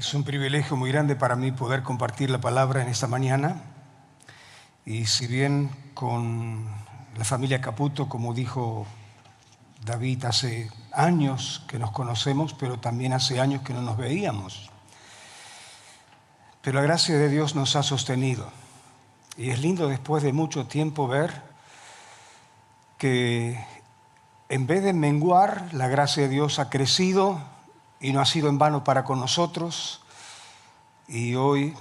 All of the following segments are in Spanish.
Es un privilegio muy grande para mí poder compartir la palabra en esta mañana. Y si bien con la familia Caputo, como dijo David, hace años que nos conocemos, pero también hace años que no nos veíamos. Pero la gracia de Dios nos ha sostenido. Y es lindo después de mucho tiempo ver que en vez de menguar, la gracia de Dios ha crecido y no ha sido en vano para con nosotros. Y hoy,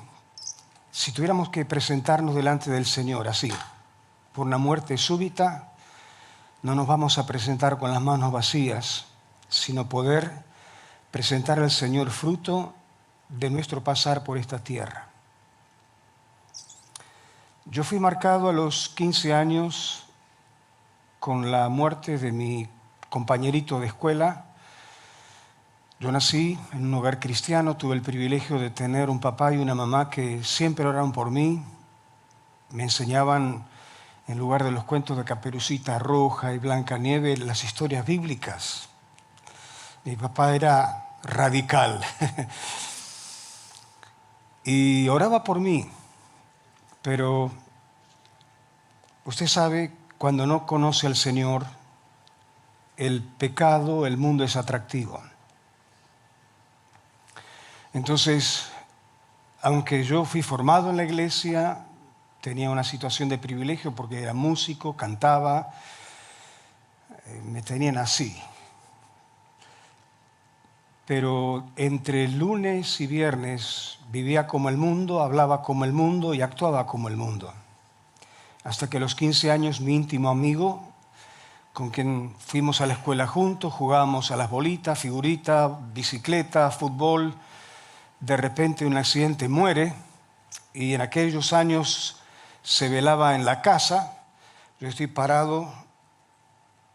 si tuviéramos que presentarnos delante del Señor así, por una muerte súbita, no nos vamos a presentar con las manos vacías, sino poder presentar al Señor fruto de nuestro pasar por esta tierra. Yo fui marcado a los 15 años con la muerte de mi compañerito de escuela. Yo nací en un hogar cristiano, tuve el privilegio de tener un papá y una mamá que siempre oraron por mí. Me enseñaban, en lugar de los cuentos de Caperucita Roja y Blancanieves, las historias bíblicas. Mi papá era radical y oraba por mí, pero usted sabe, cuando no conoce al Señor, el pecado, el mundo es atractivo. Entonces, aunque yo fui formado en la iglesia, tenía una situación de privilegio porque era músico, cantaba, me tenían así. Pero entre lunes y viernes vivía como el mundo, hablaba como el mundo y actuaba como el mundo. Hasta que a los 15 años mi íntimo amigo, con quien fuimos a la escuela juntos, jugábamos a las bolitas, figuritas, bicicleta, fútbol, de repente un accidente muere y en aquellos años se velaba en la casa. Yo estoy parado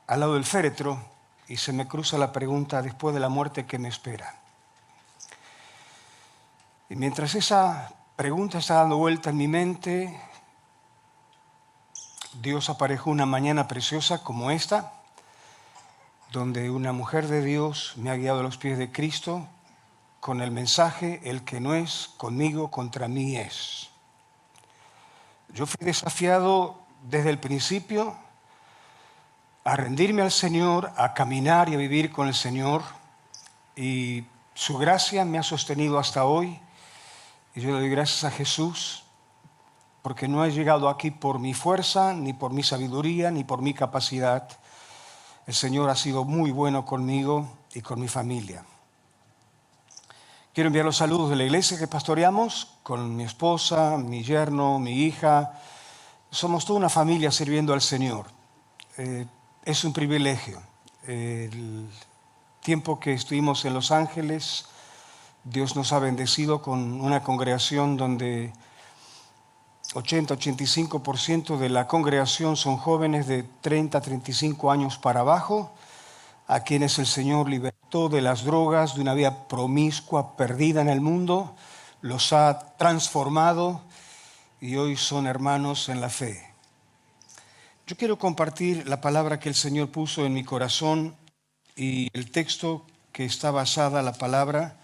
al lado del féretro y se me cruza la pregunta después de la muerte ¿qué me espera? Y mientras esa pregunta está dando vuelta en mi mente, Dios apareció una mañana preciosa como esta, donde una mujer de Dios me ha guiado a los pies de Cristo con el mensaje: el que no es conmigo, contra mí es. Yo fui desafiado desde el principio a rendirme al Señor, a caminar y a vivir con el Señor, y su gracia me ha sostenido hasta hoy, y yo le doy gracias a Jesús porque no he llegado aquí por mi fuerza, ni por mi sabiduría, ni por mi capacidad. El Señor ha sido muy bueno conmigo y con mi familia. Quiero enviar los saludos de la iglesia que pastoreamos, con mi esposa, mi yerno, mi hija. Somos toda una familia sirviendo al Señor. Es un privilegio. El tiempo que estuvimos en Los Ángeles, Dios nos ha bendecido con una congregación donde 80-85% de la congregación son jóvenes de 30 a 35 años para abajo, a quienes el Señor libertó de las drogas, de una vida promiscua, perdida en el mundo, los ha transformado y hoy son hermanos en la fe. Yo quiero compartir la palabra que el Señor puso en mi corazón, y el texto que está basada la palabra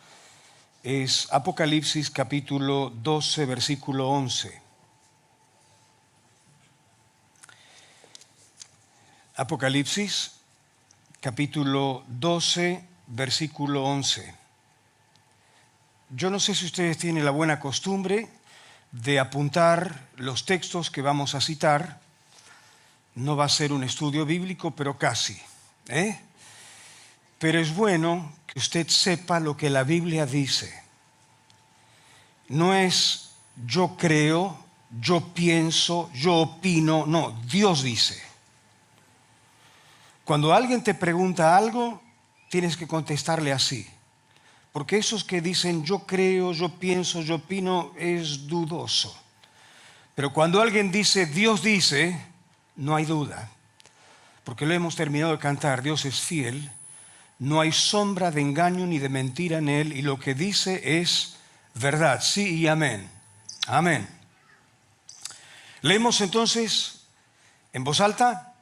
es Apocalipsis capítulo 12, versículo 11. Apocalipsis capítulo 12, versículo 11. Yo no sé si ustedes tienen la buena costumbre de apuntar los textos que vamos a citar. No va a ser un estudio bíblico, pero casi. Pero es bueno que usted sepa lo que la Biblia dice. No es yo creo, yo pienso, yo opino. No, Dios dice. Cuando alguien te pregunta algo, tienes que contestarle así. Porque esos que dicen yo creo, yo pienso, yo opino, es dudoso. Pero cuando alguien dice Dios dice, no hay duda. Porque lo hemos terminado de cantar, Dios es fiel, no hay sombra de engaño ni de mentira en Él, y lo que dice es verdad, sí y amén. Amén. Leemos entonces en voz alta.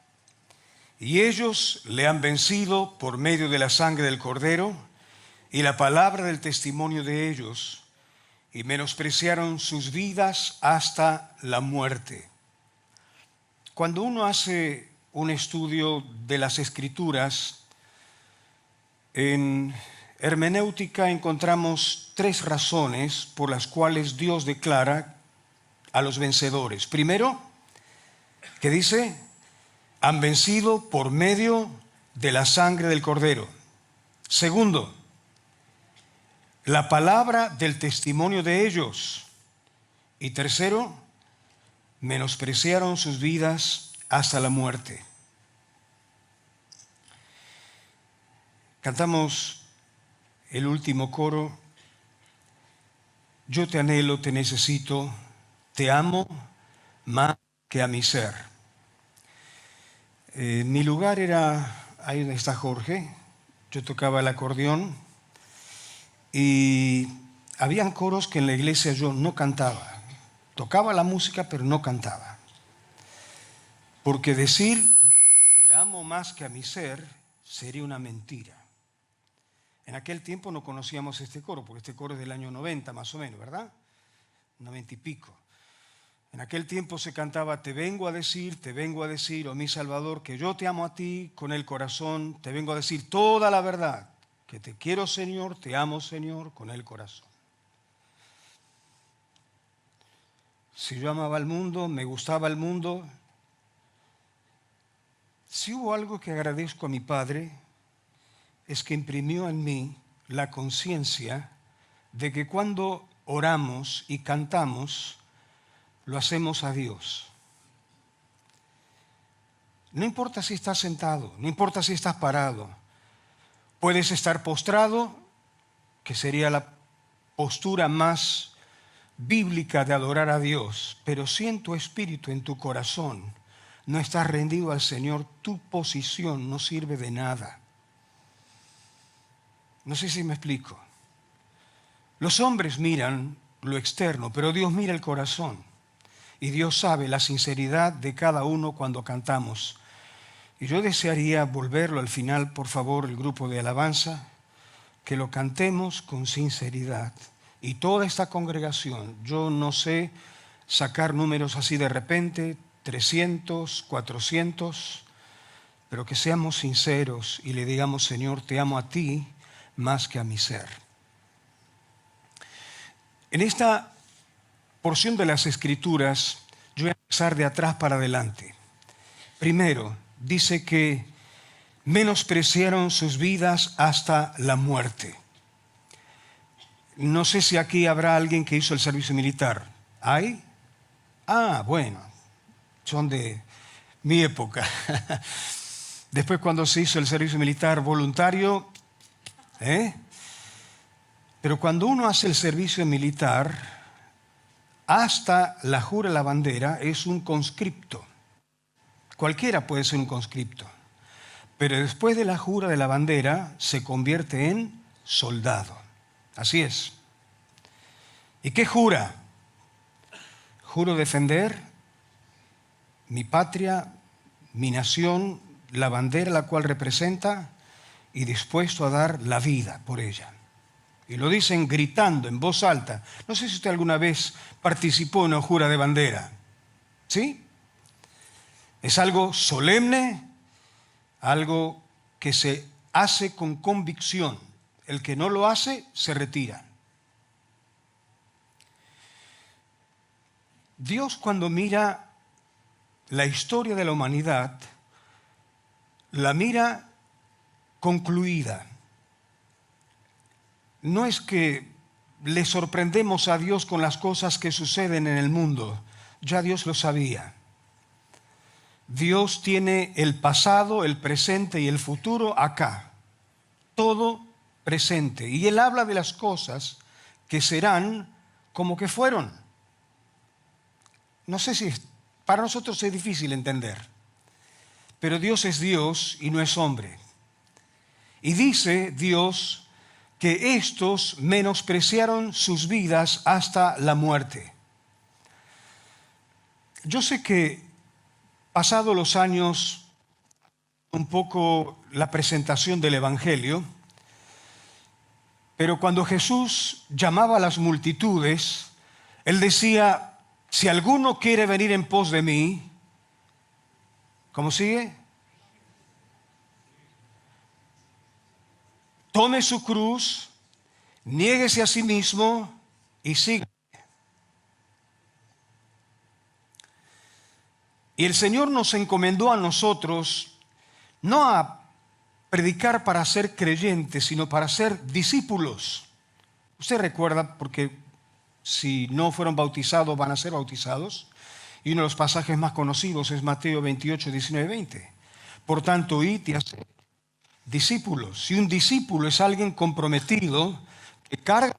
Y ellos le han vencido por medio de la sangre del Cordero y la palabra del testimonio de ellos, y menospreciaron sus vidas hasta la muerte. Cuando uno hace un estudio de las Escrituras, en hermenéutica encontramos 3 razones por las cuales Dios declara a los vencedores. Primero, que dice, han vencido por medio de la sangre del Cordero. Segundo, la palabra del testimonio de ellos. Y tercero, menospreciaron sus vidas hasta la muerte. Cantamos el último coro. Yo te anhelo, te necesito, te amo más que a mi ser. Mi lugar era, ahí donde está Jorge, yo tocaba el acordeón y habían coros que en la iglesia yo no cantaba. Tocaba la música, pero no cantaba. Porque decir, te amo más que a mi ser, sería una mentira. En aquel tiempo no conocíamos este coro, porque este coro es del año 90 más o menos, ¿verdad? 90 y pico. En aquel tiempo se cantaba, te vengo a decir, oh mi Salvador, que yo te amo a ti con el corazón, te vengo a decir toda la verdad, que te quiero Señor, te amo Señor con el corazón. Si yo amaba al mundo, me gustaba el mundo, si hubo algo que agradezco a mi Padre, es que imprimió en mí la conciencia de que cuando oramos y cantamos, lo hacemos a Dios. No importa si estás sentado, no importa si estás parado. Puedes estar postrado, que sería la postura más bíblica de adorar a Dios, pero si en tu espíritu, en tu corazón, no estás rendido al Señor, tu posición no sirve de nada. No sé si me explico. Los hombres miran lo externo, pero Dios mira el corazón. Y Dios sabe la sinceridad de cada uno cuando cantamos. Y yo desearía volverlo al final, por favor, el grupo de alabanza, que lo cantemos con sinceridad. Y toda esta congregación, yo no sé sacar números así de repente, 300, 400, pero que seamos sinceros y le digamos, Señor, te amo a ti más que a mi ser. En esta porción de las Escrituras, yo voy a empezar de atrás para adelante. Primero, dice que menospreciaron sus vidas hasta la muerte. No sé si aquí habrá alguien que hizo el servicio militar. ¿Hay? Ah, bueno, son de mi época. Después cuando se hizo el servicio militar voluntario, pero cuando uno hace el servicio militar, hasta la jura de la bandera es un conscripto. Cualquiera puede ser un conscripto. Pero después de la jura de la bandera se convierte en soldado. Así es. ¿Y qué jura? Juro defender mi patria, mi nación, la bandera la cual representa y dispuesto a dar la vida por ella. Y lo dicen gritando en voz alta. No sé si usted alguna vez participó en una jura de bandera. ¿Sí? Es algo solemne, algo que se hace con convicción. El que no lo hace, se retira. Dios, cuando mira la historia de la humanidad, la mira concluida. No es que le sorprendemos a Dios con las cosas que suceden en el mundo. Ya Dios lo sabía. Dios tiene el pasado, el presente y el futuro acá. Todo presente. Y Él habla de las cosas que serán como que fueron. No sé si para nosotros es difícil entender. Pero Dios es Dios y no es hombre. Y dice Dios que estos menospreciaron sus vidas hasta la muerte. Yo sé que pasados los años, un poco la presentación del Evangelio, Pero cuando Jesús llamaba a las multitudes, Él decía, si alguno quiere venir en pos de mí, ¿cómo sigue? Tome su cruz, niéguese a sí mismo y siga. Y el Señor nos encomendó a nosotros no a predicar para ser creyentes, sino para ser discípulos. Usted recuerda, porque si no fueron bautizados van a ser bautizados, y uno de los pasajes más conocidos es Mateo 28, 19, 20. Por tanto, id y haced discípulos. Si un discípulo es alguien comprometido, que carga,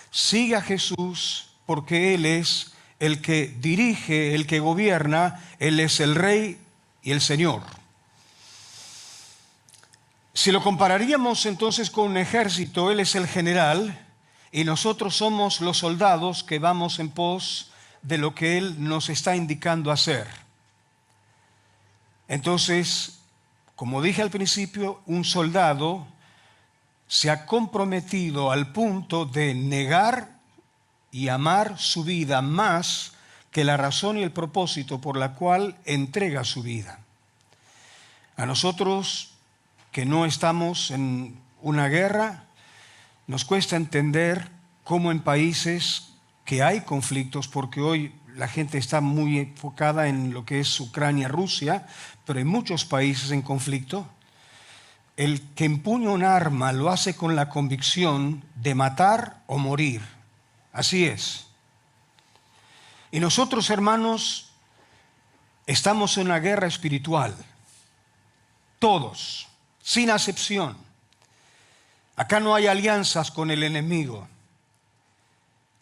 sigue a Jesús, porque Él es el que dirige, el que gobierna, Él es el Rey y el Señor. Si lo compararíamos entonces con un ejército, Él es el general y nosotros somos los soldados que vamos en pos de lo que Él nos está indicando hacer. Entonces, como dije al principio, un soldado se ha comprometido al punto de negar y amar su vida más que la razón y el propósito por la cual entrega su vida. A nosotros, que no estamos en una guerra, nos cuesta entender cómo en países que hay conflictos, porque hoy la gente está muy enfocada en lo que es Ucrania, Rusia, pero hay muchos países en conflicto. El que empuña un arma lo hace con la convicción de matar o morir. Así es. Y nosotros, hermanos, estamos en una guerra espiritual. Todos, sin acepción. Acá no hay alianzas con el enemigo.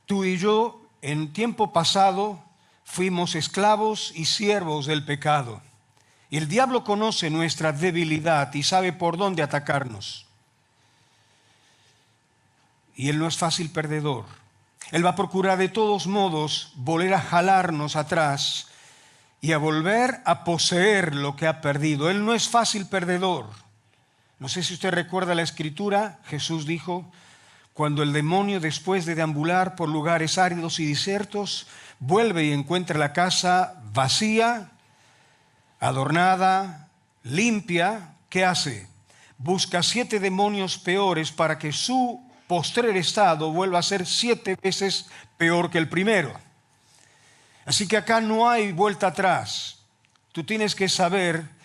Tú y yo, en tiempo pasado, fuimos esclavos y siervos del pecado. Y el diablo conoce nuestra debilidad y sabe por dónde atacarnos. Y él no es fácil perdedor. Él va a procurar de todos modos volver a jalarnos atrás y a volver a poseer lo que ha perdido. Él no es fácil perdedor. No sé si usted recuerda la escritura. Jesús dijo, cuando el demonio, después de deambular por lugares áridos y desiertos, vuelve y encuentra la casa vacía, adornada, limpia, ¿qué hace? Busca 7 demonios peores para que su postrer estado vuelva a ser 7 veces peor que el primero. Así que acá no hay vuelta atrás. Tú tienes que saber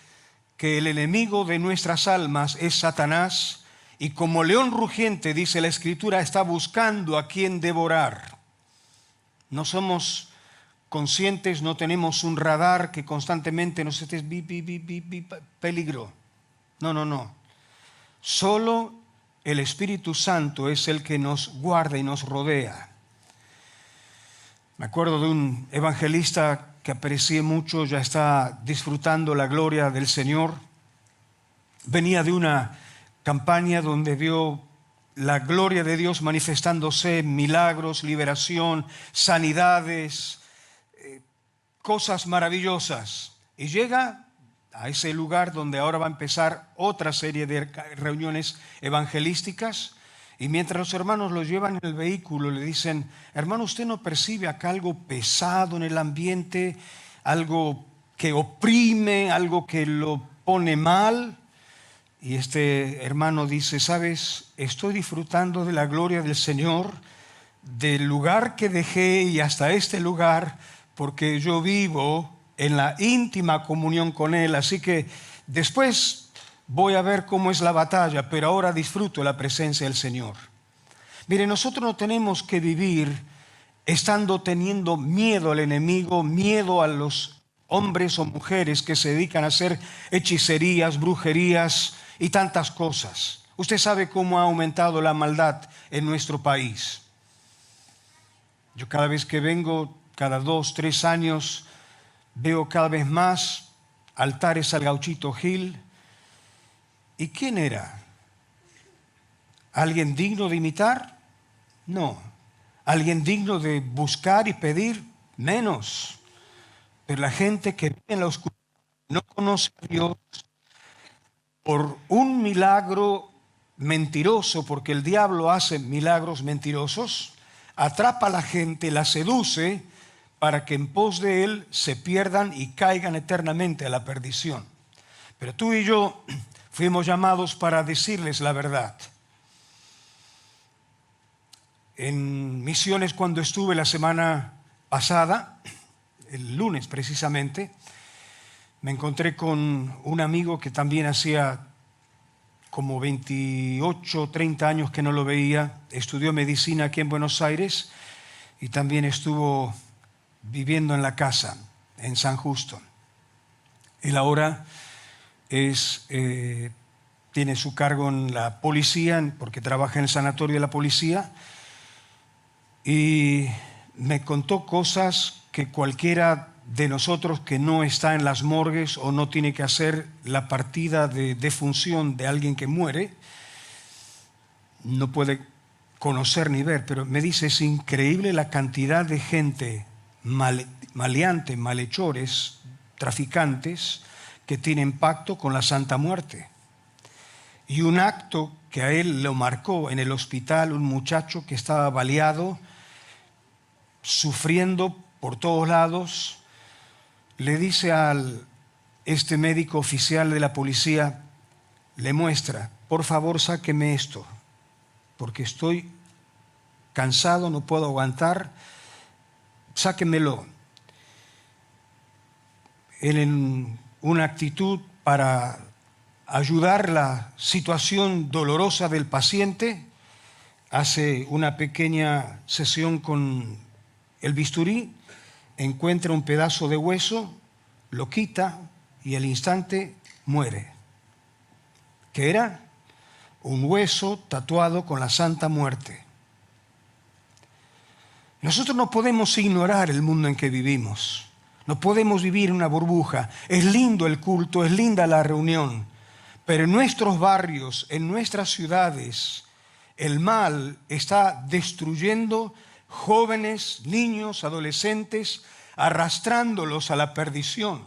que el enemigo de nuestras almas es Satanás, y como león rugiente, dice la Escritura, está buscando a quien devorar. No somos conscientes, no tenemos un radar que constantemente nos esté peligro. No. Solo el Espíritu Santo es el que nos guarda y nos rodea. Me acuerdo de un evangelista que aprecié mucho, ya está disfrutando la gloria del Señor. Venía de una campaña donde vio la gloria de Dios manifestándose, milagros, liberación, sanidades, cosas maravillosas. Y llega a ese lugar donde ahora va a empezar otra serie de reuniones evangelísticas. Y mientras los hermanos lo llevan en el vehículo, le dicen, hermano, ¿usted no percibe acá algo pesado en el ambiente? Algo que oprime, algo que lo pone mal. Y este hermano dice, ¿sabes? Estoy disfrutando de la gloria del Señor, del lugar que dejé y hasta este lugar, porque yo vivo en la íntima comunión con Él. Así que después voy a ver cómo es la batalla, pero ahora disfruto la presencia del Señor. Mire, nosotros no tenemos que vivir teniendo miedo al enemigo, miedo a los hombres o mujeres que se dedican a hacer hechicerías, brujerías y tantas cosas. Usted sabe cómo ha aumentado la maldad en nuestro país. Yo cada vez que vengo, cada 2, 3 años, veo cada vez más altares al Gauchito Gil. ¿Y quién era? ¿Alguien digno de imitar? No. ¿Alguien digno de buscar y pedir? Menos. Pero la gente que vive en la oscuridad no conoce a Dios, por un milagro mentiroso, porque el diablo hace milagros mentirosos, atrapa a la gente, la seduce para que en pos de él se pierdan y caigan eternamente a la perdición. Pero tú y yo fuimos llamados para decirles la verdad. En Misiones, cuando estuve la semana pasada, el lunes precisamente, me encontré con un amigo que también hacía como 28, 30 años que no lo veía. Estudió medicina aquí en Buenos Aires y también estuvo viviendo en la casa, en San Justo. Él ahora tiene su cargo en la policía, porque trabaja en el sanatorio de la policía, y me contó cosas que cualquiera de nosotros que no está en las morgues o no tiene que hacer la partida de defunción de alguien que muere, no puede conocer ni ver. Pero me dice, es increíble la cantidad de gente maleante, malhechores, traficantes, que tienen pacto con la Santa Muerte. Y un acto que a él lo marcó en el hospital, un muchacho que estaba baleado, sufriendo por todos lados, le dice este médico oficial de la policía, le muestra, por favor sáqueme esto, porque estoy cansado, no puedo aguantar, sáquemelo. Él, en una actitud para ayudar la situación dolorosa del paciente, hace una pequeña sesión con el bisturí, encuentra un pedazo de hueso, lo quita y al instante muere. ¿Qué era? Un hueso tatuado con la Santa Muerte. Nosotros no podemos ignorar el mundo en que vivimos. No podemos vivir en una burbuja. Es lindo el culto, es linda la reunión, pero en nuestros barrios, en nuestras ciudades, el mal está destruyendo jóvenes, niños, adolescentes, arrastrándolos a la perdición.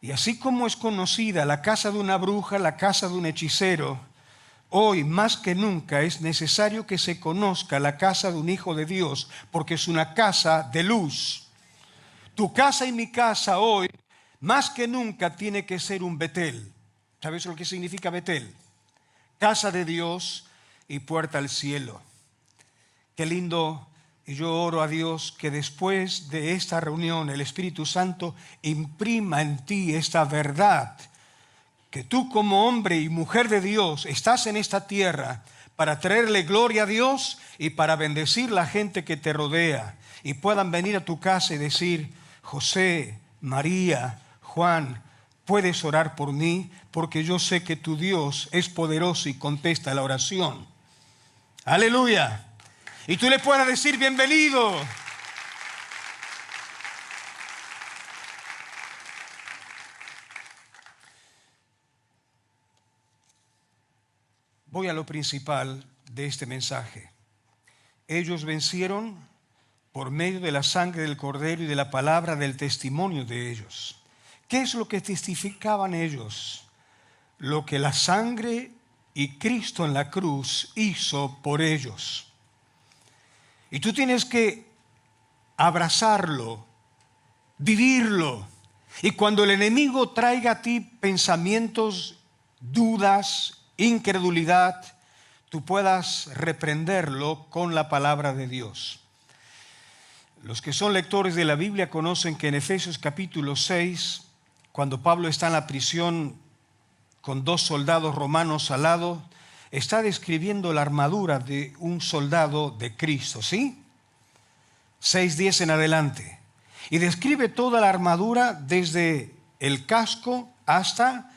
Y así como es conocida la casa de una bruja, la casa de un hechicero, hoy más que nunca es necesario que se conozca la casa de un hijo de Dios, porque es una casa de luz. Tu casa y mi casa hoy, más que nunca, tiene que ser un Betel. ¿Sabes lo que significa Betel? Casa de Dios y puerta al cielo. Qué lindo, y yo oro a Dios que después de esta reunión el Espíritu Santo imprima en ti esta verdad, que tú como hombre y mujer de Dios estás en esta tierra para traerle gloria a Dios y para bendecir la gente que te rodea, y puedan venir a tu casa y decir, José, María, Juan, puedes orar por mí porque yo sé que tu Dios es poderoso y contesta la oración. Aleluya. Y tú le puedas decir, bienvenido. Voy a lo principal de este mensaje. Ellos vencieron por medio de la sangre del Cordero y de la palabra del testimonio de ellos. ¿Qué es lo que testificaban ellos? Lo que la sangre y Cristo en la cruz hizo por ellos. Y tú tienes que abrazarlo, vivirlo. Y cuando el enemigo traiga a ti pensamientos, dudas, incredulidad, tú puedas reprenderlo con la palabra de Dios. Los que son lectores de la Biblia conocen que en Efesios capítulo 6, cuando Pablo está en la prisión con 2 soldados romanos al lado, está describiendo la armadura de un soldado de Cristo, ¿sí? 6:10 en adelante. Y describe toda la armadura desde el casco hasta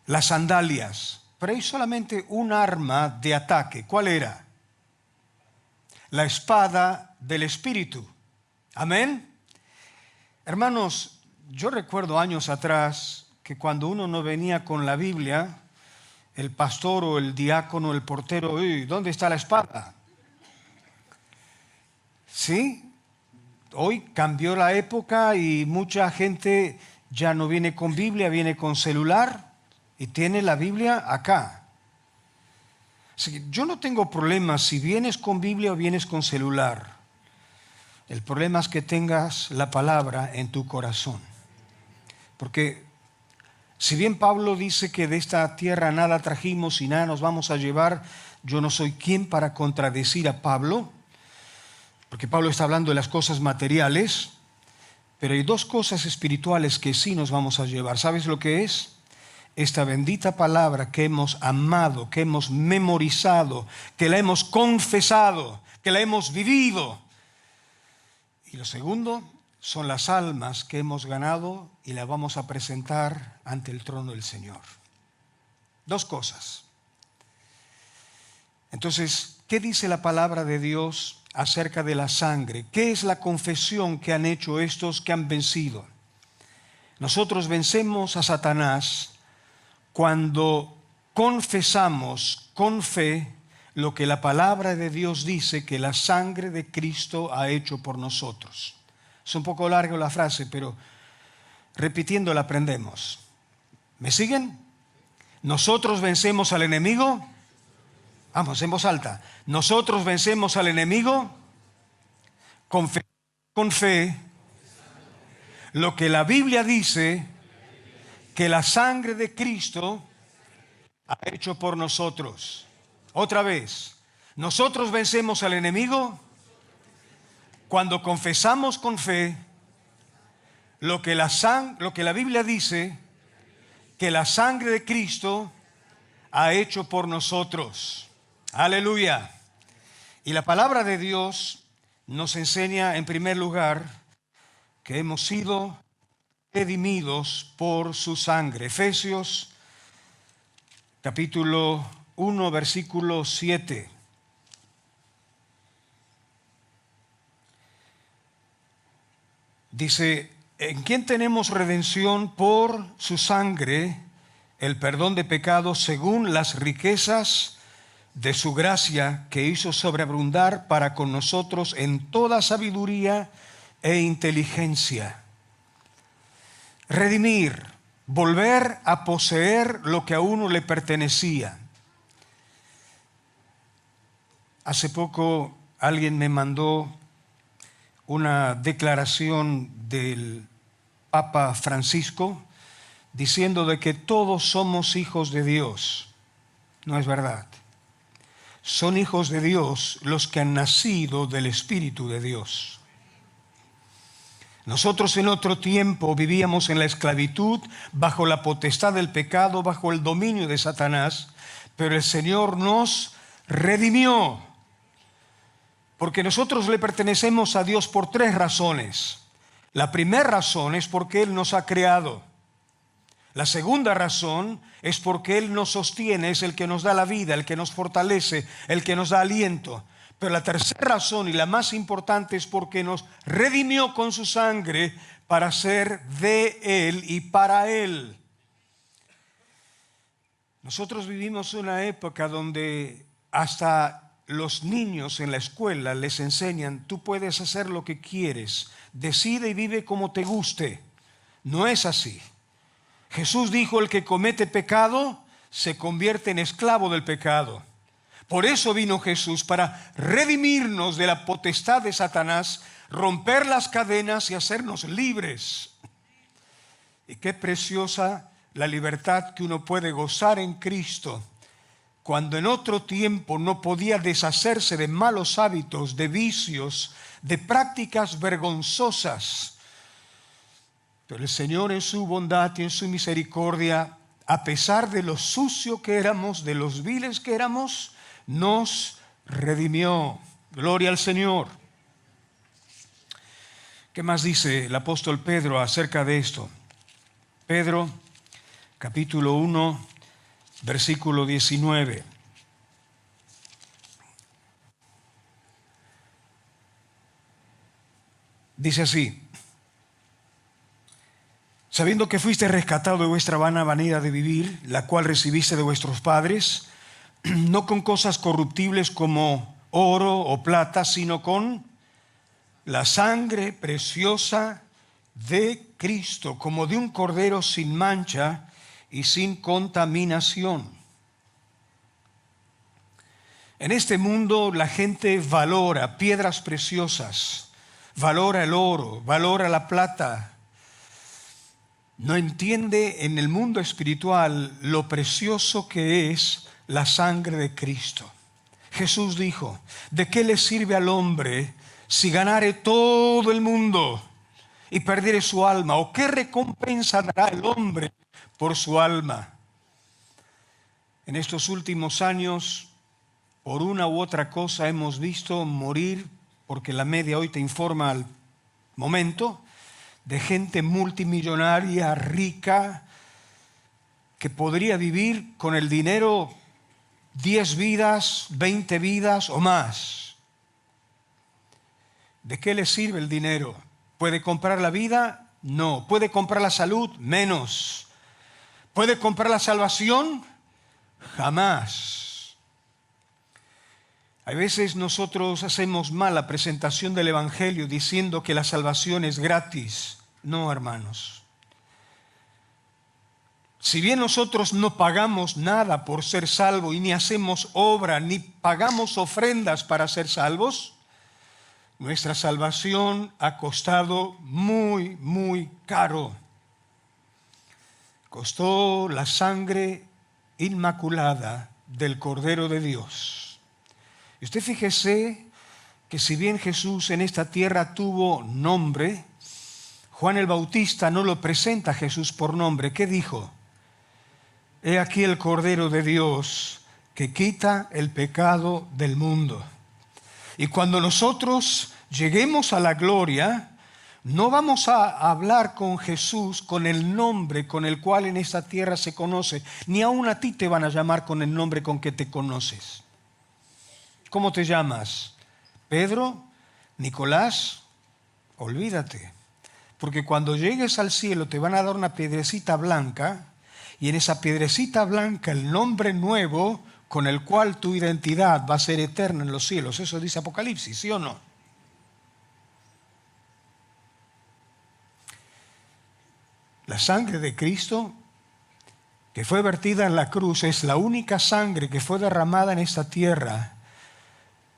las sandalias. Pero hay solamente un arma de ataque. ¿Cuál era? La espada del Espíritu. Amén. Hermanos, yo recuerdo años atrás que cuando uno no venía con la Biblia, el pastor o el diácono, el portero, ¿dónde está la espada? ¿Sí? Hoy cambió la época y mucha gente ya no viene con Biblia, viene con celular y tiene la Biblia acá. Así que yo no tengo problema si vienes con Biblia o vienes con celular. El problema es que tengas la palabra en tu corazón. Porque si bien Pablo dice que de esta tierra nada trajimos y nada nos vamos a llevar, yo no soy quien para contradecir a Pablo, porque Pablo está hablando de las cosas materiales, pero hay dos cosas espirituales que sí nos vamos a llevar. ¿Sabes lo que es? Esta bendita palabra que hemos amado, que hemos memorizado, que la hemos confesado, que la hemos vivido. Y lo segundo son las almas que hemos ganado y las vamos a presentar ante el trono del Señor. Dos cosas. Entonces, ¿qué dice la palabra de Dios acerca de la sangre? ¿Qué es la confesión que han hecho estos que han vencido? Nosotros vencemos a Satanás cuando confesamos con fe lo que la palabra de Dios dice que la sangre de Cristo ha hecho por nosotros. Es un poco larga la frase, pero repitiendo la aprendemos. ¿Me siguen? Nosotros vencemos al enemigo. Vamos, en voz alta. Nosotros vencemos al enemigo con fe lo que la Biblia dice que la sangre de Cristo ha hecho por nosotros. Otra vez, nosotros vencemos al enemigo cuando confesamos con fe lo que la Biblia dice que la sangre de Cristo ha hecho por nosotros. Aleluya. Y la palabra de Dios nos enseña en primer lugar que hemos sido redimidos por su sangre. Efesios capítulo 1, versículo 7. Dice, en quien tenemos redención por su sangre, el perdón de pecados según las riquezas de su gracia que hizo sobreabundar para con nosotros en toda sabiduría e inteligencia. Redimir, volver a poseer lo que a uno le pertenecía. Hace poco alguien me mandó una declaración del Papa Francisco diciendo de que todos somos hijos de Dios. No es verdad. Son hijos de Dios los que han nacido del Espíritu de Dios. Nosotros en otro tiempo vivíamos en la esclavitud, bajo la potestad del pecado, bajo el dominio de Satanás, pero el Señor nos redimió. Porque nosotros le pertenecemos a Dios por tres razones. La primera razón es porque Él nos ha creado. La segunda razón es porque Él nos sostiene, es el que nos da la vida, el que nos fortalece, el que nos da aliento. Pero la tercera razón y la más importante es porque nos redimió con su sangre para ser de Él y para Él. Nosotros vivimos una época donde hasta los niños en la escuela les enseñan, tú puedes hacer lo que quieres, decide y vive como te guste. No es así. Jesús dijo, el que comete pecado se convierte en esclavo del pecado. Por eso vino Jesús, para redimirnos de la potestad de Satanás, romper las cadenas y hacernos libres. Y qué preciosa la libertad que uno puede gozar en Cristo, cuando en otro tiempo no podía deshacerse de malos hábitos, de vicios, de prácticas vergonzosas. Pero el Señor en su bondad y en su misericordia, a pesar de lo sucio que éramos, de los viles que éramos, nos redimió. Gloria al Señor. ¿Qué más dice el apóstol Pedro acerca de esto? Pedro, capítulo 1, versículo 19. Dice así: sabiendo que fuiste rescatado de vuestra vana manera de vivir, la cual recibiste de vuestros padres, no con cosas corruptibles como oro o plata, sino con la sangre preciosa de Cristo, como de un cordero sin mancha y sin contaminación. En este mundo la gente valora piedras preciosas, valora el oro, valora la plata. No entiende en el mundo espiritual lo precioso que es la sangre de Cristo. Jesús dijo, ¿de qué le sirve al hombre si ganare todo el mundo y perdiere su alma? ¿O qué recompensa dará el hombre por su alma? En estos últimos años, por una u otra cosa, hemos visto morir, porque la media hoy te informa al momento, de gente multimillonaria, rica, que podría vivir con el dinero 10 vidas, 20 vidas o más. ¿De qué le sirve el dinero? ¿Puede comprar la vida? No. ¿Puede comprar la salud? Menos. ¿Puede comprar la salvación? Jamás. A veces nosotros hacemos mal la presentación del Evangelio diciendo que la salvación es gratis. No, hermanos. Si bien nosotros no pagamos nada por ser salvos y ni hacemos obra, ni pagamos ofrendas para ser salvos, nuestra salvación ha costado muy, muy caro. Costó la sangre inmaculada del Cordero de Dios. Y usted fíjese que si bien Jesús en esta tierra tuvo nombre, Juan el Bautista no lo presenta a Jesús por nombre. ¿Qué dijo? He aquí el Cordero de Dios que quita el pecado del mundo. Y cuando nosotros lleguemos a la gloria, no vamos a hablar con Jesús con el nombre con el cual en esta tierra se conoce, ni aún a ti te van a llamar con el nombre con que te conoces. ¿Cómo te llamas? ¿Pedro? ¿Nicolás? Olvídate, porque cuando llegues al cielo te van a dar una piedrecita blanca, y en esa piedrecita blanca el nombre nuevo con el cual tu identidad va a ser eterna en los cielos. Eso dice Apocalipsis, ¿sí o no? La sangre de Cristo que fue vertida en la cruz es la única sangre que fue derramada en esta tierra,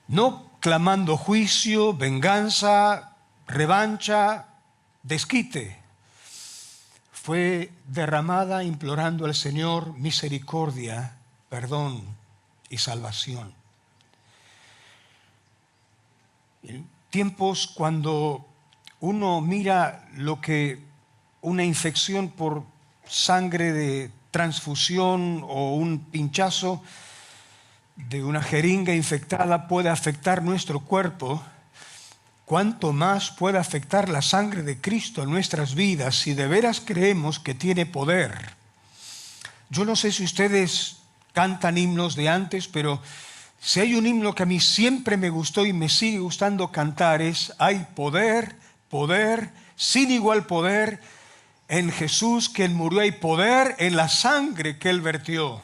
no clamando juicio, venganza, revancha, desquite. Fue derramada implorando al Señor misericordia, perdón y salvación. En tiempos cuando uno mira lo que una infección por sangre de transfusión o un pinchazo de una jeringa infectada puede afectar nuestro cuerpo, ¿cuánto más puede afectar la sangre de Cristo en nuestras vidas si de veras creemos que tiene poder? Yo no sé si ustedes cantan himnos de antes, pero si hay un himno que a mí siempre me gustó y me sigue gustando cantar es: hay poder, poder, sin igual poder en Jesús, quien murió. Hay poder en la sangre que Él vertió.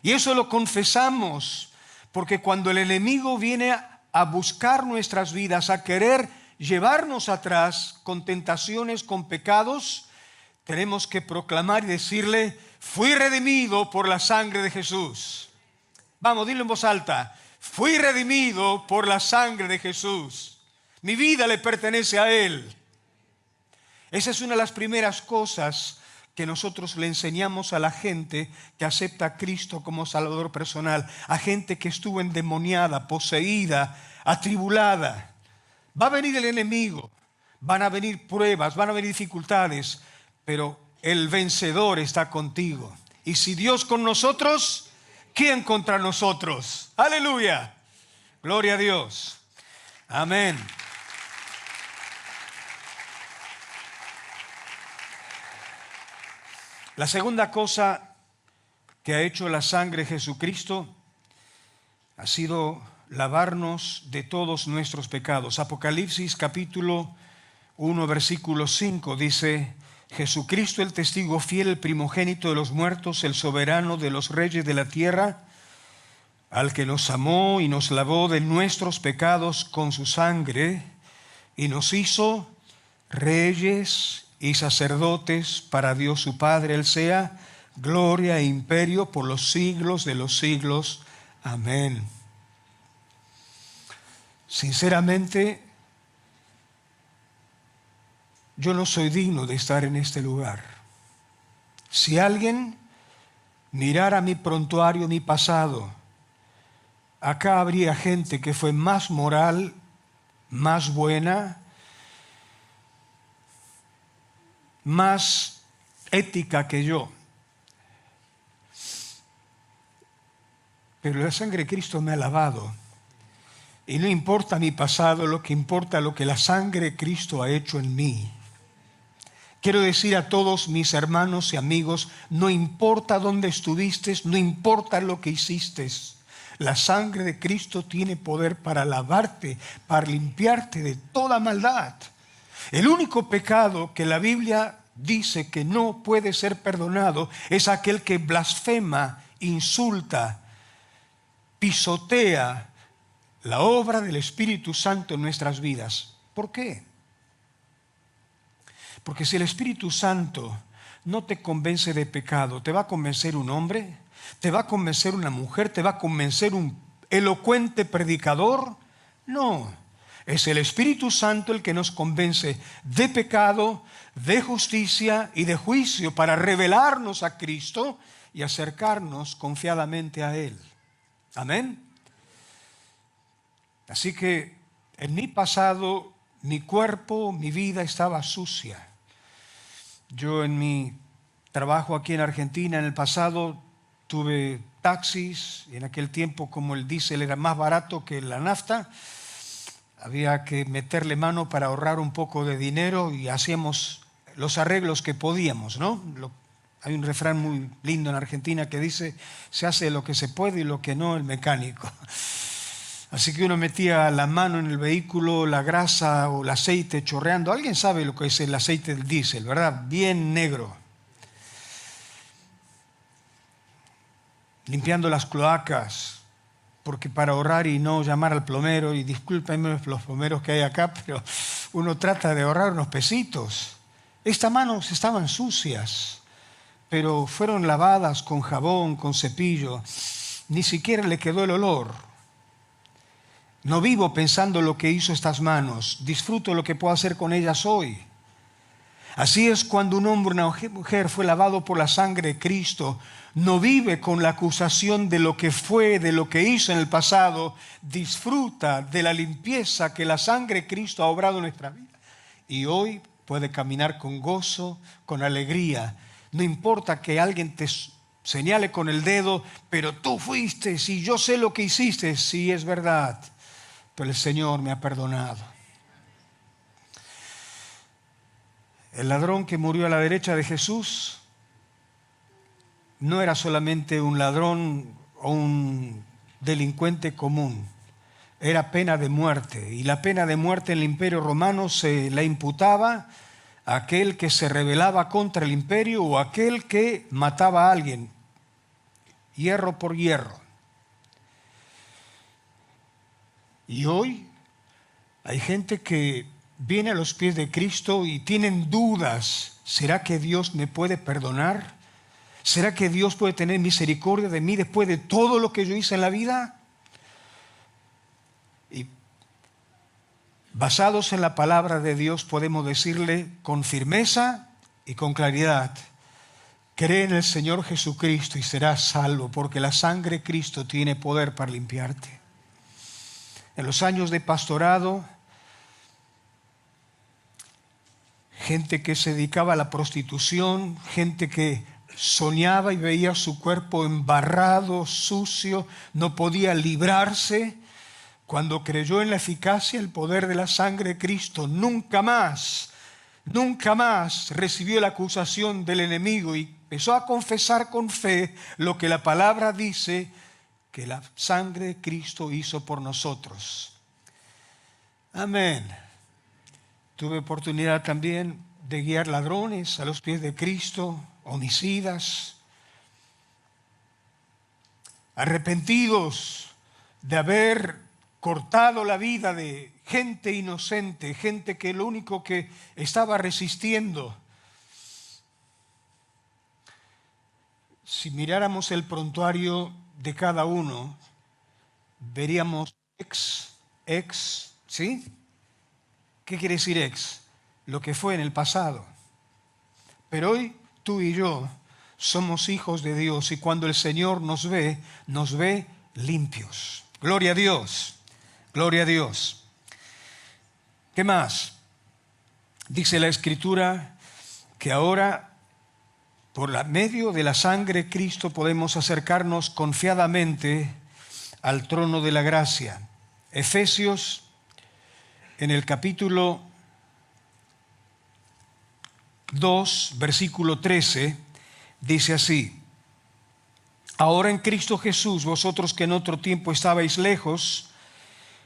Y eso lo confesamos, porque cuando el enemigo viene a buscar nuestras vidas, a querer llevarnos atrás con tentaciones, con pecados, tenemos que proclamar y decirle: fui redimido por la sangre de Jesús. Vamos, dilo en voz alta: fui redimido por la sangre de Jesús. Mi vida le pertenece a Él. Esa es una de las primeras cosas que nosotros le enseñamos a la gente que acepta a Cristo como Salvador personal, a gente que estuvo endemoniada, poseída, atribulada. Va a venir el enemigo, van a venir pruebas, van a venir dificultades, pero el vencedor está contigo. Y si Dios con nosotros, ¿quién contra nosotros? ¡Aleluya! Gloria a Dios. Amén. La segunda cosa que ha hecho la sangre de Jesucristo ha sido lavarnos de todos nuestros pecados. Apocalipsis capítulo 1 versículo 5 dice: Jesucristo, el testigo fiel, el primogénito de los muertos, el soberano de los reyes de la tierra, al que nos amó y nos lavó de nuestros pecados con su sangre y nos hizo reyes y sacerdotes para Dios su Padre. Él sea gloria e imperio por los siglos de los siglos. Amén. sinceramente, yo no soy digno de estar en este lugar. Si alguien mirara mi prontuario, mi pasado, acá habría gente que fue más moral, más buena, más ética que yo. Pero la sangre de Cristo me ha lavado. Y no importa mi pasado, lo que importa es lo que la sangre de Cristo ha hecho en mí. Quiero decir a todos mis hermanos y amigos, no importa dónde estuviste, no importa lo que hiciste, la sangre de Cristo tiene poder para lavarte, para limpiarte de toda maldad. El único pecado que la Biblia dice que no puede ser perdonado es aquel que blasfema, insulta, pisotea la obra del Espíritu Santo en nuestras vidas. ¿Por qué? Porque si el Espíritu Santo no te convence de pecado, ¿te va a convencer un hombre? ¿Te va a convencer una mujer? ¿Te va a convencer un elocuente predicador? No, es el Espíritu Santo el que nos convence de pecado, de justicia y de juicio para revelarnos a Cristo y acercarnos confiadamente a Él. Amén. Así que en mi pasado, mi cuerpo, mi vida estaba sucia. Yo en mi trabajo aquí en Argentina, en el pasado, tuve taxis, y en aquel tiempo, como el diésel era más barato que la nafta, había que meterle mano para ahorrar un poco de dinero y hacíamos los arreglos que podíamos, ¿no? Hay un refrán muy lindo en Argentina que dice, se hace lo que se puede y lo que no el mecánico. Así que uno metía la mano en el vehículo, la grasa o el aceite chorreando. Alguien sabe lo que es el aceite del diésel, ¿verdad? Bien negro. Limpiando las cloacas, porque para ahorrar y no llamar al plomero, y discúlpenme los plomeros que hay acá, pero uno trata de ahorrar unos pesitos. Estas manos estaban sucias, pero fueron lavadas con jabón, con cepillo. Ni siquiera le quedó el olor. No vivo pensando lo que hizo estas manos, disfruto lo que puedo hacer con ellas hoy. Así es cuando un hombre o una mujer fue lavado por la sangre de Cristo, no vive con la acusación de lo que fue, de lo que hizo en el pasado, disfruta de la limpieza que la sangre de Cristo ha obrado en nuestra vida. Y hoy puede caminar con gozo, con alegría. No importa que alguien te señale con el dedo, pero tú fuiste, y yo sé lo que hiciste, sí es verdad. Pero el Señor me ha perdonado. El ladrón que murió a la derecha de Jesús no era solamente un ladrón o un delincuente común, era pena de muerte. Y la pena de muerte en el Imperio Romano se la imputaba a aquel que se rebelaba contra el imperio o aquel que mataba a alguien, hierro por hierro. Y hoy hay gente que viene a los pies de Cristo y tienen dudas. ¿Será que Dios me puede perdonar? ¿Será que Dios puede tener misericordia de mí después de todo lo que yo hice en la vida? Y basados en la palabra de Dios podemos decirle con firmeza y con claridad: cree en el Señor Jesucristo y serás salvo, porque la sangre de Cristo tiene poder para limpiarte. En los años de pastorado, gente que se dedicaba a la prostitución, gente que soñaba y veía su cuerpo embarrado, sucio, no podía librarse. Cuando creyó en la eficacia, el poder de la sangre de Cristo, nunca más recibió la acusación del enemigo y empezó a confesar con fe lo que la palabra dice que la sangre de Cristo hizo por nosotros. Amén. Tuve oportunidad también de guiar ladrones a los pies de Cristo, homicidas, arrepentidos de haber cortado la vida de gente inocente, gente que lo único que estaba resistiendo. Si miráramos el prontuario de cada uno, veríamos ex, ¿Sí? ¿Qué quiere decir ex? Lo que fue en el pasado. Pero hoy tú y yo somos hijos de Dios y cuando el Señor nos ve limpios. Gloria a Dios, gloria a Dios. ¿Qué más? Dice la Escritura que ahora, por medio de la sangre de Cristo, podemos acercarnos confiadamente al trono de la gracia. Efesios, en el capítulo 2, versículo 13, dice así: ahora en Cristo Jesús, vosotros que en otro tiempo estabais lejos,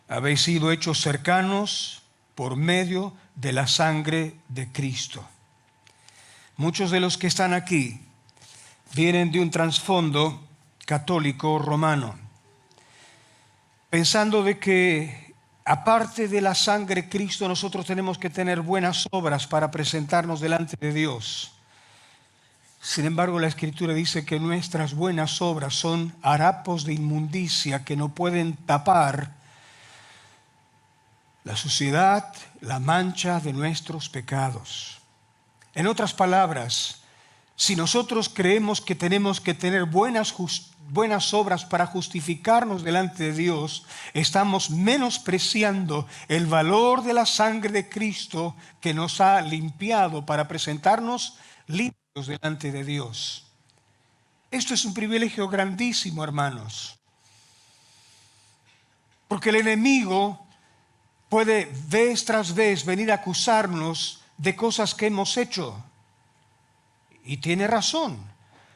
habéis sido hechos cercanos por medio de la sangre de Cristo. Muchos de los que están aquí vienen de un trasfondo católico romano, pensando de que aparte de la sangre de Cristo nosotros tenemos que tener buenas obras para presentarnos delante de Dios. Sin embargo, la Escritura dice que nuestras buenas obras son harapos de inmundicia que no pueden tapar la suciedad, la mancha de nuestros pecados. En otras palabras, si nosotros creemos que tenemos que tener buenas obras para justificarnos delante de Dios, estamos menospreciando el valor de la sangre de Cristo que nos ha limpiado para presentarnos limpios delante de Dios. Esto es un privilegio grandísimo, hermanos, porque el enemigo puede vez tras vez venir a acusarnos de cosas que hemos hecho. Y tiene razón.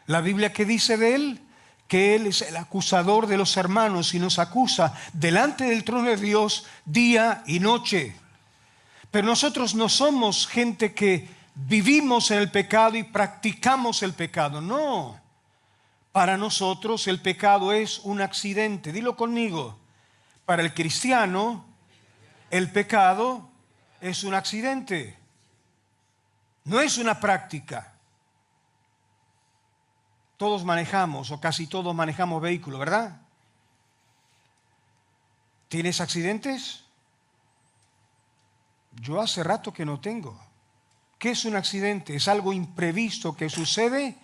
La Biblia, que dice de él que él es el acusador de los hermanos y nos acusa delante del trono de Dios día y noche. Pero nosotros no somos gente que vivimos en el pecado y practicamos el pecado. No. Para nosotros el pecado es un accidente. Dilo conmigo. Para el cristiano el pecado es un accidente. No es una práctica. Todos manejamos, o casi todos manejamos vehículos, ¿verdad? ¿Tienes accidentes? Yo hace rato que no tengo. ¿Qué es un accidente? Es algo imprevisto que sucede,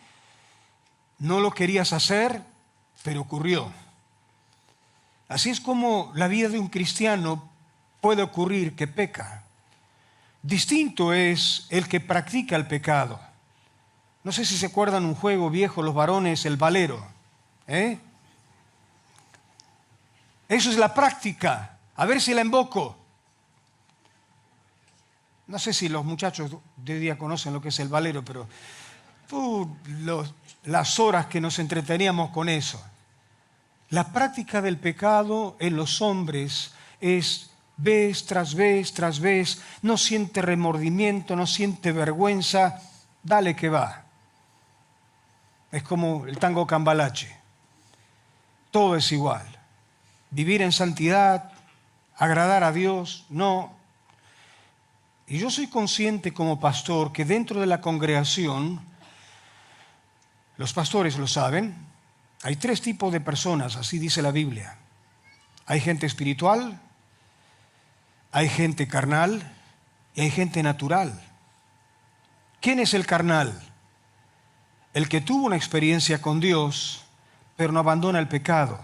no lo querías hacer, pero ocurrió. Así es como la vida de un cristiano puede ocurrir que peca. Distinto es el que practica el pecado. No sé si se acuerdan un juego viejo, los varones, el valero. Eso es la práctica. A ver si la invoco. No sé si los muchachos de hoy día conocen lo que es el valero, pero las horas que nos entreteníamos con eso. La práctica del pecado en los hombres es vez tras vez tras vez, no siente remordimiento, no siente vergüenza, dale que va. Es como el tango cambalache. Todo es igual. Vivir en santidad, agradar a Dios, no. Y yo soy consciente como pastor que dentro de la congregación, los pastores lo saben, hay 3 tipos de personas, así dice la Biblia. Hay gente espiritual, hay gente carnal y hay gente natural. ¿Quién es el carnal? El que tuvo una experiencia con Dios, pero no abandona el pecado.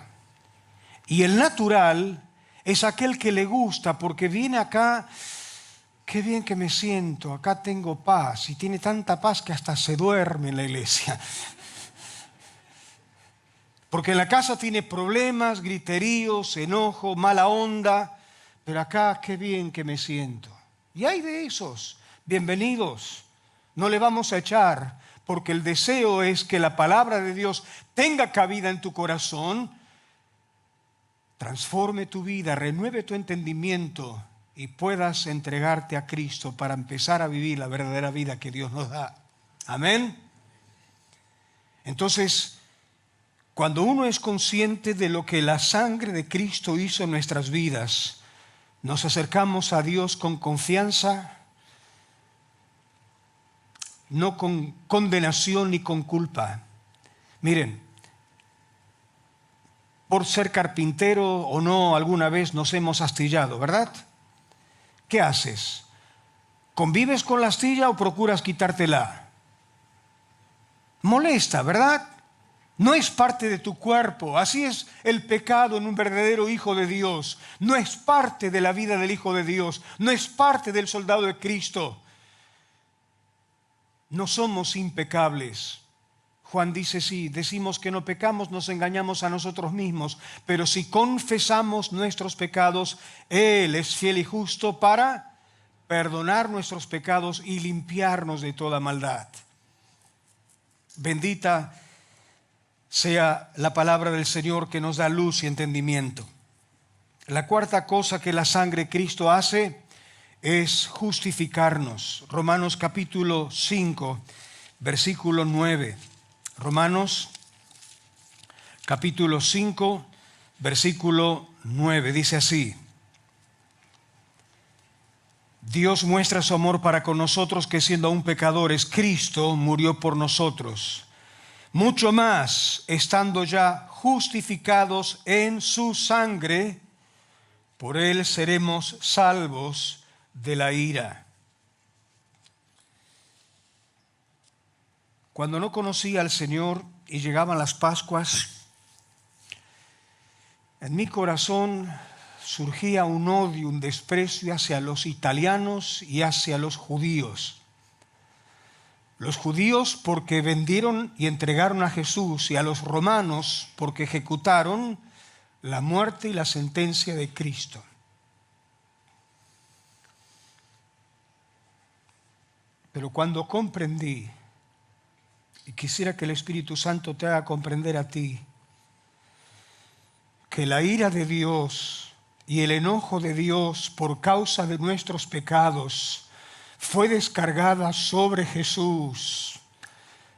Y el natural es aquel que le gusta porque viene acá, qué bien que me siento, acá tengo paz, y tiene tanta paz que hasta se duerme en la iglesia. Porque en la casa tiene problemas, griteríos, enojo, mala onda, pero acá qué bien que me siento. Y hay de esos, bienvenidos, no le vamos a echar, porque el deseo es que la palabra de Dios tenga cabida en tu corazón, transforme tu vida, renueve tu entendimiento y puedas entregarte a Cristo para empezar a vivir la verdadera vida que Dios nos da. Amén. Entonces, cuando uno es consciente de lo que la sangre de Cristo hizo en nuestras vidas, nos acercamos a Dios con confianza, no con condenación ni con culpa. Miren, por ser carpintero o no, alguna vez nos hemos astillado, ¿verdad? ¿qué haces? ¿Convives con la astilla o procuras quitártela? Molesta, ¿verdad? No es parte de tu cuerpo. Así es el pecado en un verdadero hijo de Dios. No es parte de la vida del hijo de Dios. No es parte del soldado de Cristo. No somos impecables. Juan dice, sí, decimos que no pecamos, nos engañamos a nosotros mismos. Pero si confesamos nuestros pecados, Él es fiel y justo para perdonar nuestros pecados y limpiarnos de toda maldad. Bendita sea la palabra del Señor que nos da luz y entendimiento. La cuarta cosa que la sangre de Cristo hace es justificarnos. Romanos capítulo 5, versículo 9. Romanos capítulo 5, versículo 9. Dice así: Dios muestra su amor para con nosotros, que siendo aún pecadores, Cristo murió por nosotros. Mucho más, estando ya justificados en su sangre, por Él seremos salvos de la ira. Cuando no conocía al Señor y llegaban las Pascuas, en mi corazón surgía un odio, un desprecio hacia los italianos y hacia los judíos. Los judíos porque vendieron y entregaron a Jesús, y a los romanos porque ejecutaron la muerte y la sentencia de Cristo. Pero cuando comprendí, y quisiera que el Espíritu Santo te haga comprender a ti, que la ira de Dios y el enojo de Dios por causa de nuestros pecados fue descargada sobre Jesús,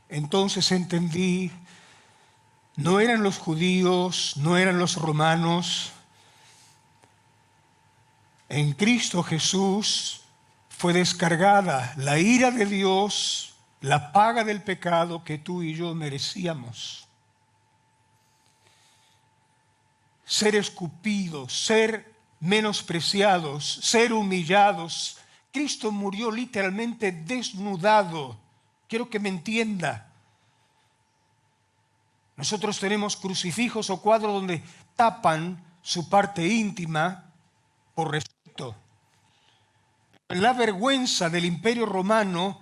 entonces entendí, no eran los judíos, no eran los romanos. En Cristo Jesús fue descargada la ira de Dios, la paga del pecado que tú y yo merecíamos. Ser escupidos, ser menospreciados, ser humillados. Cristo murió literalmente desnudado. Quiero que me entienda. Nosotros tenemos crucifijos o cuadros donde tapan su parte íntima por respeto. La vergüenza del Imperio Romano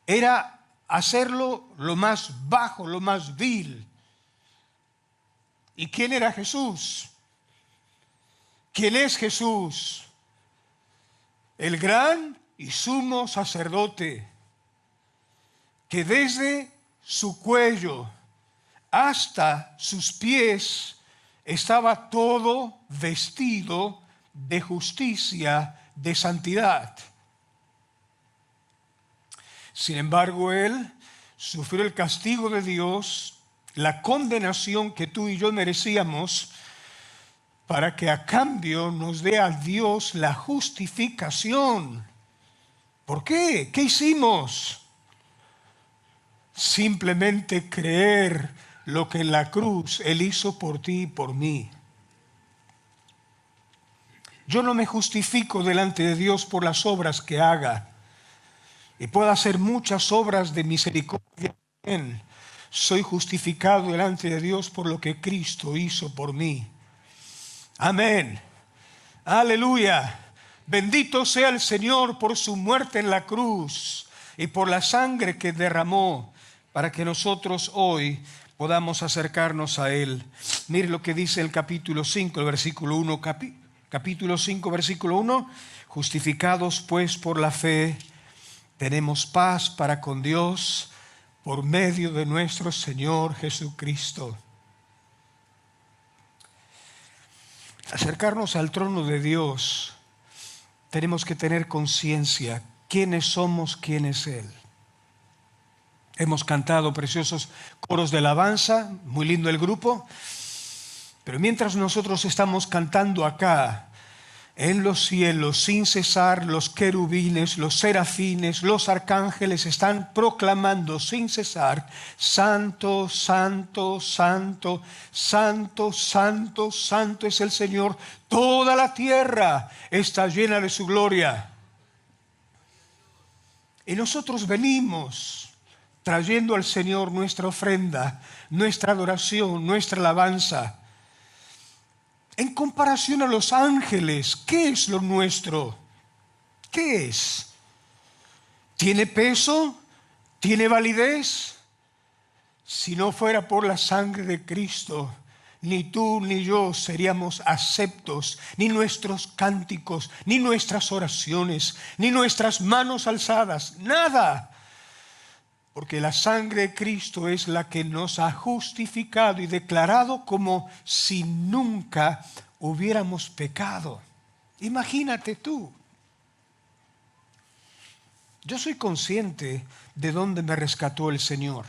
era hacerlo lo más bajo, lo más vil. ¿Y quién era Jesús? ¿Quién es Jesús? El gran y sumo sacerdote, que desde su cuello hasta sus pies estaba todo vestido de justicia, de santidad. Sin embargo, Él sufrió el castigo de Dios, la condenación que tú y yo merecíamos, para que a cambio nos dé a Dios la justificación. ¿Por qué? ¿Qué hicimos? Simplemente creer lo que en la cruz Él hizo por ti y por mí. Yo no me justifico delante de Dios por las obras que haga, y puedo hacer muchas obras de misericordia. Soy justificado delante de Dios por lo que Cristo hizo por mí. Amén. Aleluya. Bendito sea el Señor por su muerte en la cruz y por la sangre que derramó para que nosotros hoy podamos acercarnos a Él. Mire lo que dice el capítulo 5, el versículo 1. Capítulo 5, versículo 1. Justificados pues por la fe, tenemos paz para con Dios por medio de nuestro Señor Jesucristo. Acercarnos al trono de Dios, tenemos que tener conciencia quiénes somos, quién es Él. Hemos cantado preciosos coros de alabanza, muy lindo el grupo, pero mientras nosotros estamos cantando acá, En los cielos, sin cesar, los querubines, los serafines, los arcángeles están proclamando sin cesar: Santo, santo, santo, santo, santo, santo es el Señor. Toda la tierra está llena de su gloria. Y nosotros venimos trayendo al Señor nuestra ofrenda, nuestra adoración, nuestra alabanza. En comparación a los ángeles, ¿qué es lo nuestro? ¿Qué es? ¿Tiene peso? ¿Tiene validez? Si no fuera por la sangre de Cristo, ni tú ni yo seríamos aceptos, ni nuestros cánticos, ni nuestras oraciones, ni nuestras manos alzadas, nada. Porque la sangre de Cristo es la que nos ha justificado y declarado como si nunca hubiéramos pecado. Imagínate tú. Yo soy consciente de dónde me rescató el Señor.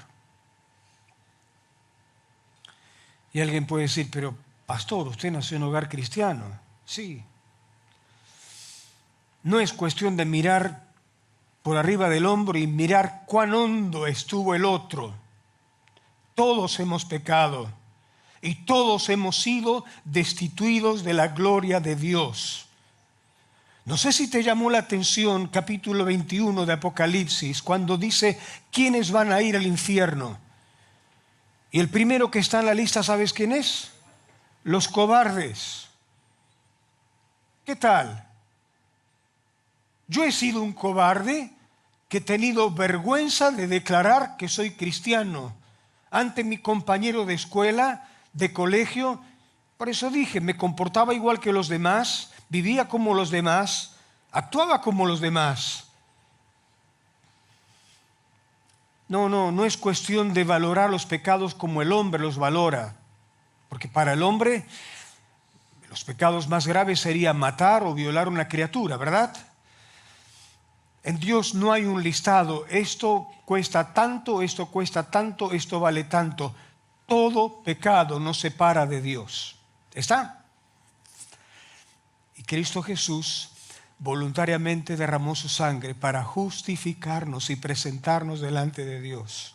Y alguien puede decir: pero pastor, usted nació en un hogar cristiano. Sí. No es cuestión de mirar por arriba del hombro y mirar cuán hondo estuvo el otro. Todos hemos pecado y todos hemos sido destituidos de la gloria de Dios. No sé si te llamó la atención capítulo 21 de Apocalipsis, cuando dice quiénes van a ir al infierno. Y el primero que está en la lista, ¿sabes quién es? Los cobardes. ¿Qué tal? Yo he sido un cobarde que he tenido vergüenza de declarar que soy cristiano ante mi compañero de escuela, de colegio. Por eso dije, me comportaba igual que los demás, vivía como los demás, actuaba como los demás. No es cuestión de valorar los pecados como el hombre los valora, porque para el hombre los pecados más graves serían matar o violar una criatura, ¿verdad? En Dios no hay un listado: esto cuesta tanto, esto cuesta tanto, esto vale tanto. Todo pecado nos separa de Dios. ¿Está? Y Cristo Jesús voluntariamente derramó su sangre para justificarnos y presentarnos delante de Dios.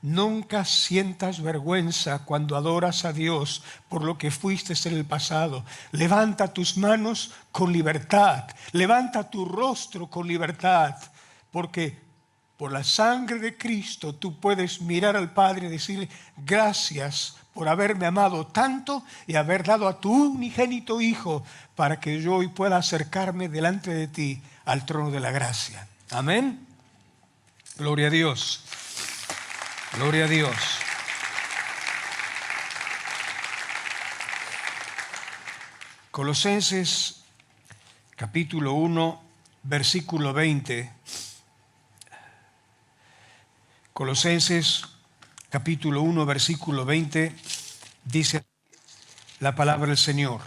Nunca sientas vergüenza cuando adoras a Dios por lo que fuiste en el pasado. Levanta tus manos con libertad, levanta tu rostro con libertad, porque por la sangre de Cristo tú puedes mirar al Padre y decirle: gracias por haberme amado tanto y haber dado a tu unigénito Hijo para que yo hoy pueda acercarme delante de ti al trono de la gracia. Amén. Gloria a Dios. Gloria a Dios. Colosenses capítulo 1, versículo 20. Colosenses capítulo 1, versículo 20, dice la palabra del Señor: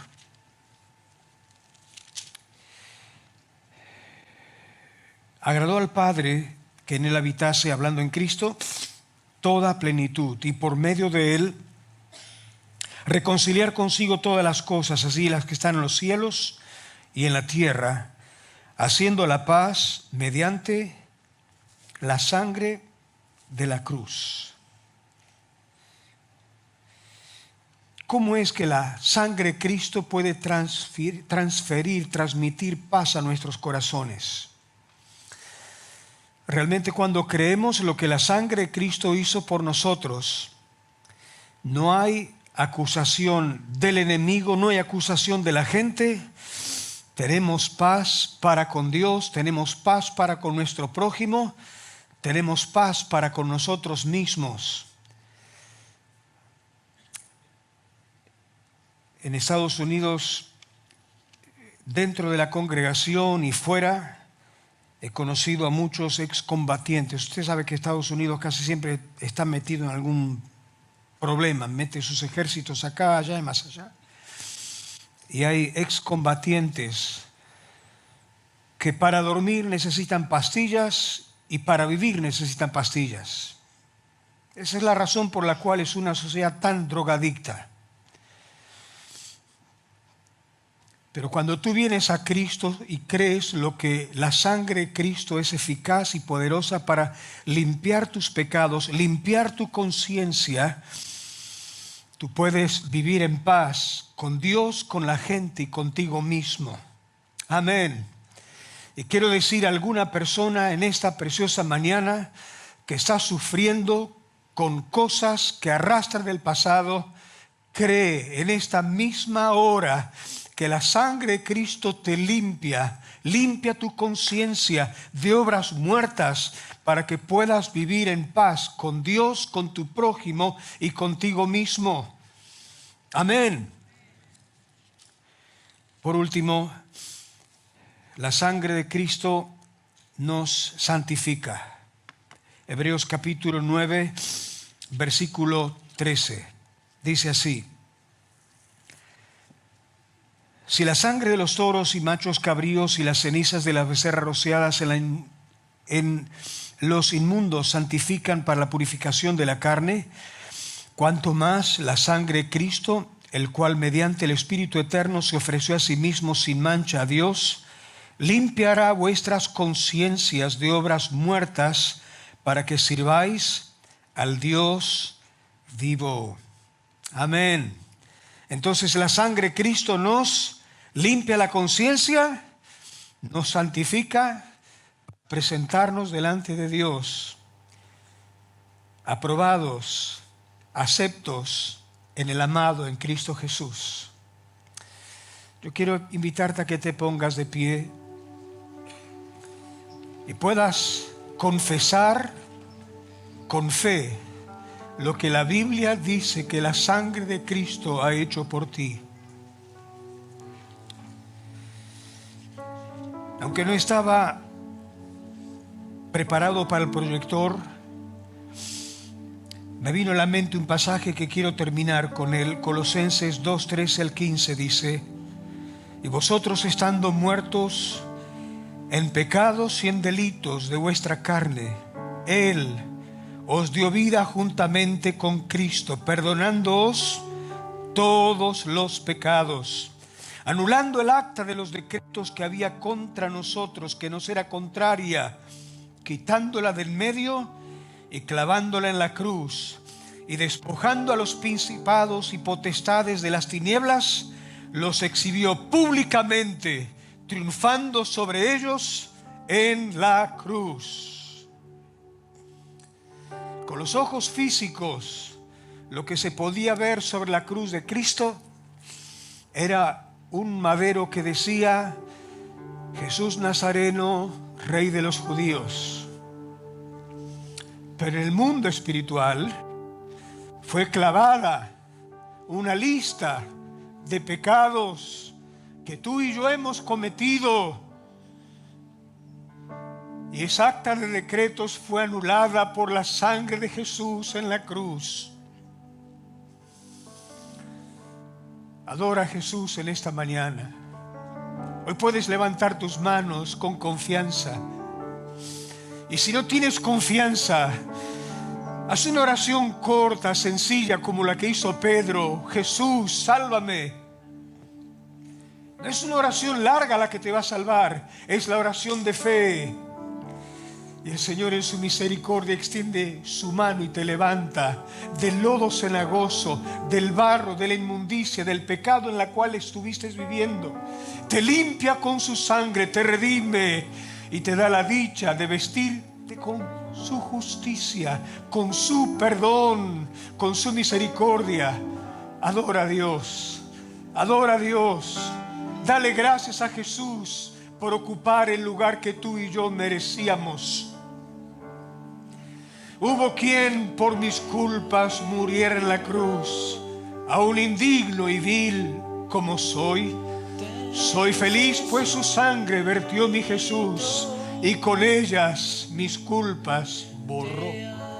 agradó al Padre que en él habitase, hablando en Cristo, toda plenitud, y por medio de él reconciliar consigo todas las cosas, así las que están en los cielos y en la tierra, haciendo la paz mediante la sangre de la cruz. ¿Cómo es que la sangre de Cristo puede transmitir paz a nuestros corazones? Realmente, cuando creemos lo que la sangre de Cristo hizo por nosotros, no hay acusación del enemigo, no hay acusación de la gente. Tenemos paz para con Dios, tenemos paz para con nuestro prójimo, tenemos paz para con nosotros mismos. En Estados Unidos, dentro de la congregación y fuera, he conocido a muchos excombatientes. Usted sabe que Estados Unidos casi siempre está metido en algún problema, mete sus ejércitos acá, allá y más allá. Y hay excombatientes que para dormir necesitan pastillas y para vivir necesitan pastillas. Esa es la razón por la cual es una sociedad tan drogadicta. Pero cuando tú vienes a Cristo y crees lo que la sangre de Cristo es eficaz y poderosa para limpiar tus pecados, limpiar tu conciencia, tú puedes vivir en paz con Dios, con la gente y contigo mismo. Amén. Y quiero decir a alguna persona en esta preciosa mañana que está sufriendo con cosas que arrastran del pasado, cree en esta misma hora que la sangre de Cristo te limpia tu conciencia de obras muertas para que puedas vivir en paz con Dios, con tu prójimo y contigo mismo. Amén. Por último, la sangre de Cristo nos santifica. Hebreos capítulo 9, versículo 13. Dice así: si la sangre de los toros y machos cabríos y las cenizas de las becerras rociadas en los inmundos santifican para la purificación de la carne, cuanto más la sangre de Cristo, el cual mediante el Espíritu Eterno se ofreció a sí mismo sin mancha a Dios, limpiará vuestras conciencias de obras muertas para que sirváis al Dios vivo. Amén. Entonces la sangre de Cristo nos limpia la conciencia, nos santifica, presentarnos delante de Dios, aprobados, aceptos en el amado, en Cristo Jesús. Yo quiero invitarte a que te pongas de pie y puedas confesar con fe lo que la Biblia dice que la sangre de Cristo ha hecho por ti. Aunque no estaba preparado para el proyector, me vino a la mente un pasaje que quiero terminar con él. Colosenses 2, 13 al 15 dice: y vosotros estando muertos en pecados y en delitos de vuestra carne, Él os dio vida juntamente con Cristo, perdonándoos todos los pecados, anulando el acta de los decretos que había contra nosotros, que nos era contraria, quitándola del medio y clavándola en la cruz, y despojando a los principados y potestades de las tinieblas, los exhibió públicamente, triunfando sobre ellos en la cruz. Con los ojos físicos, lo que se podía ver sobre la cruz de Cristo era un madero que decía: Jesús Nazareno, Rey de los judíos. Pero en el mundo espiritual fue clavada una lista de pecados que tú y yo hemos cometido, y esa acta de decretos fue anulada por la sangre de Jesús en la cruz. Adora a Jesús en esta mañana. Hoy puedes levantar tus manos con confianza, y si no tienes confianza, haz una oración corta, sencilla, como la que hizo Pedro: Jesús, sálvame. No es una oración larga la que te va a salvar, es la oración de fe. Y el Señor en su misericordia extiende su mano y te levanta del lodo cenagoso, del barro, de la inmundicia, del pecado en la cual estuviste viviendo. Te limpia con su sangre, te redime y te da la dicha de vestirte con su justicia, con su perdón, con su misericordia. Adora a Dios, adora a Dios. Dale gracias a Jesús por ocupar el lugar que tú y yo merecíamos. Hubo quien por mis culpas muriera en la cruz, aún indigno y vil como soy. Soy feliz pues su sangre vertió mi Jesús, y con ellas mis culpas borró.